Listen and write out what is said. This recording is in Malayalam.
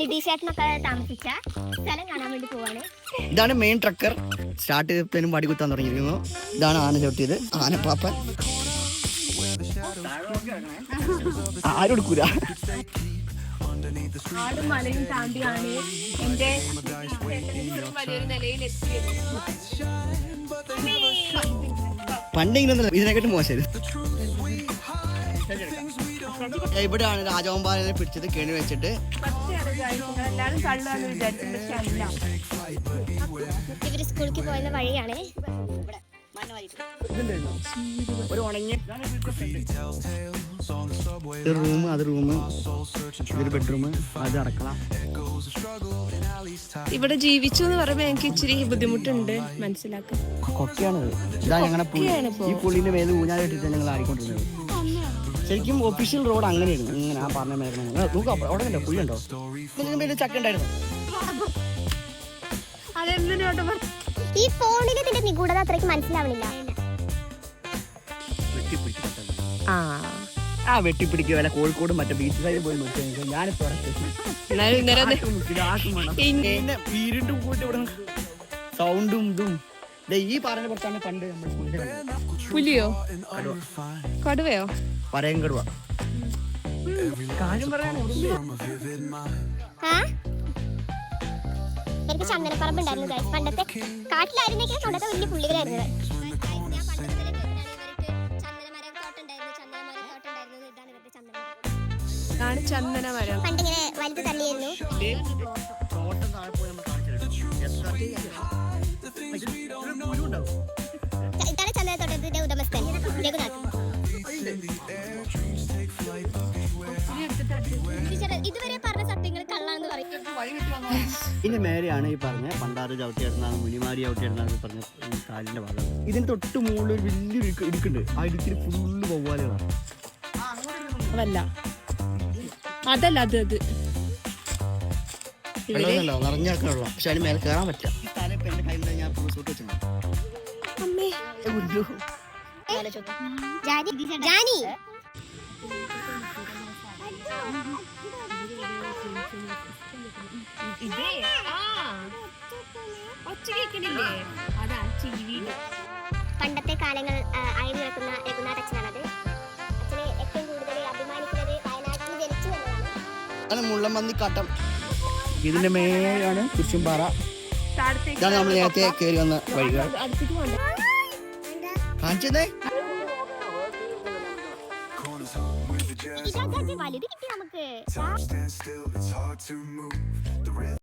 നിതീഷേട്ടനൊക്കെ താമസിച്ച സ്ഥലം കാണാൻ വേണ്ടി പോവാണ്. ഇതാണ് മെയിൻ ട്രക്കർ. സ്റ്റാർട്ട് ചെയ്തതിനും വടി കുത്താൻ തുടങ്ങിയിരിക്കുന്നു. ഇതാണ് ആന ചവിട്ടിയത്, ആനപ്പാപ്പൻ. ആരും എടുക്കൂല. ആടും മലയും താണ്ടിയാണ് എന്റെ വലിയൊരു നിലയിലെത്തിയത്. പണ്ടെങ്കിലും ഇതിനെക്കാട്ടും മോശം. ഇവിടെയാണ് രാജഗോപാലനെ പിടിച്ചത് കെണി വെച്ചിട്ട്. എല്ലാരും കള്ളാന്ന് വിചാരിച്ചു, പക്ഷെ അല്ല. ഇവര് സ്കൂളിലേക്ക് പോയ വഴിയാണ്. ഒരു ഉണങ്ങിയ റൂം, അത് റൂം, ഇതൊരു ബെഡ്റൂം, അത് അടക്കള. ഇവിടെ ജീവിച്ചു എന്ന് പറയുമ്പോ എനിക്ക് ഇച്ചിരി ബുദ്ധിമുട്ടുണ്ട് മനസ്സിലാക്കാൻ. കൊക്കയാണത്. ഇതാ ഞങ്ങളുടെ ഈ പുള്ളിന്റെ മേലെ ഊഞ്ഞാലിട്ടിട്ട് ഞങ്ങൾ ആടിക്കൊണ്ടിരുന്നത്. ശരിക്കും ഒഫീഷ്യൽ റോഡ് അങ്ങനെയായിരുന്നു. ഇങ്ങനെ ആ പറഞ്ഞ മേഖല അവിടെ ഉണ്ടോ, പുള്ളിയുണ്ടോ? ഇതിന്റെ മേലെ ചക്ക ഉണ്ടായിരുന്നു. ഈ ഫോണിൽ ഇതിന്റെ നിഗൂഢത അത്രയ്ക്ക് മനസ്സിലാവണില്ല. വെട്ടിപ്പിടിക്കുക വല്ല കോഴിക്കോടും മറ്റേ ബീച്ച് സൈഡിൽ പോയി നോക്കിയാൽ ഞാനിപ്പോ വീണ്ടും പോയിട്ട് ഇവിടെ സൗണ്ടും ഇതും. ഈ പറഞ്ഞ പുറത്താണ് പണ്ട് നമ്മൾ പുലിയോ കടുവയോ പറയും കടുവ. കാര്യം പറയാൻ എനിക്ക് ചന്ദനപ്പറമ്പ് ഉണ്ടായിരുന്നു. പണ്ടത്തെ കാട്ടിലായിരുന്നെങ്കിൽ പണ്ടത്തെ വലിയ പുള്ളികളായിരുന്നു. ചന്ദനമരം പണ്ടിങ്ങനെ വലുത് തള്ളിയായിരുന്നു. ഇതാണ് ചന്ദനത്തോട്ടത്തിന്റെ ഉടമസ്ഥൻ രഘുനാഥ്. ഇതുവരെ പറഞ്ഞ സത്യങ്ങൾ കള്ളാന്ന് പറയും. ഇതിന്റെ മേലെയാണ് ഈ പറഞ്ഞ പണ്ടാറ് ചവിട്ടിയിടുന്നതാണ്, മുനിമാരി ചവിട്ടിയിടുന്നതാണ് പറഞ്ഞ കാലിന്റെ ഭാഗം. ഇതിന് തൊട്ട് മുകളിൽ ഒരു വലിയൊരു ഇടുക്കുണ്ട്. ആ ഇടുക്കിൽ ഫുള്ള് വവ്വാലുകളാണ്. അതല്ല അതല്ല അത് അത് നിറഞ്ഞാക്കാനുള്ള. പക്ഷെ അതിന് മേലെ കയറാൻ പറ്റില്ല. ഞാൻ സൂട്ട് വെച്ചു. പണ്ടത്തെ കാലങ്ങൾ അയവ് കേൾക്കുന്ന രഘുനാഥ് അച്ഛനാണത്. അച്ഛനെ ഏറ്റവും കൂടുതൽ അഭിമാനിക്കുന്നത് വയനാട്ടിൽ ജനിച്ചു എന്നതാണ്. മുള്ളമ്പന്നിക്കാട്ടം. ഇതിന്റെ മേലാണ് കുരിശുംപാറ. ഇതാണ് നമ്മൾ നേരത്തെ കയറി വന്ന വഴികൾ. കാണിച്ചതേ വലുത് കിട്ടി നമുക്ക്.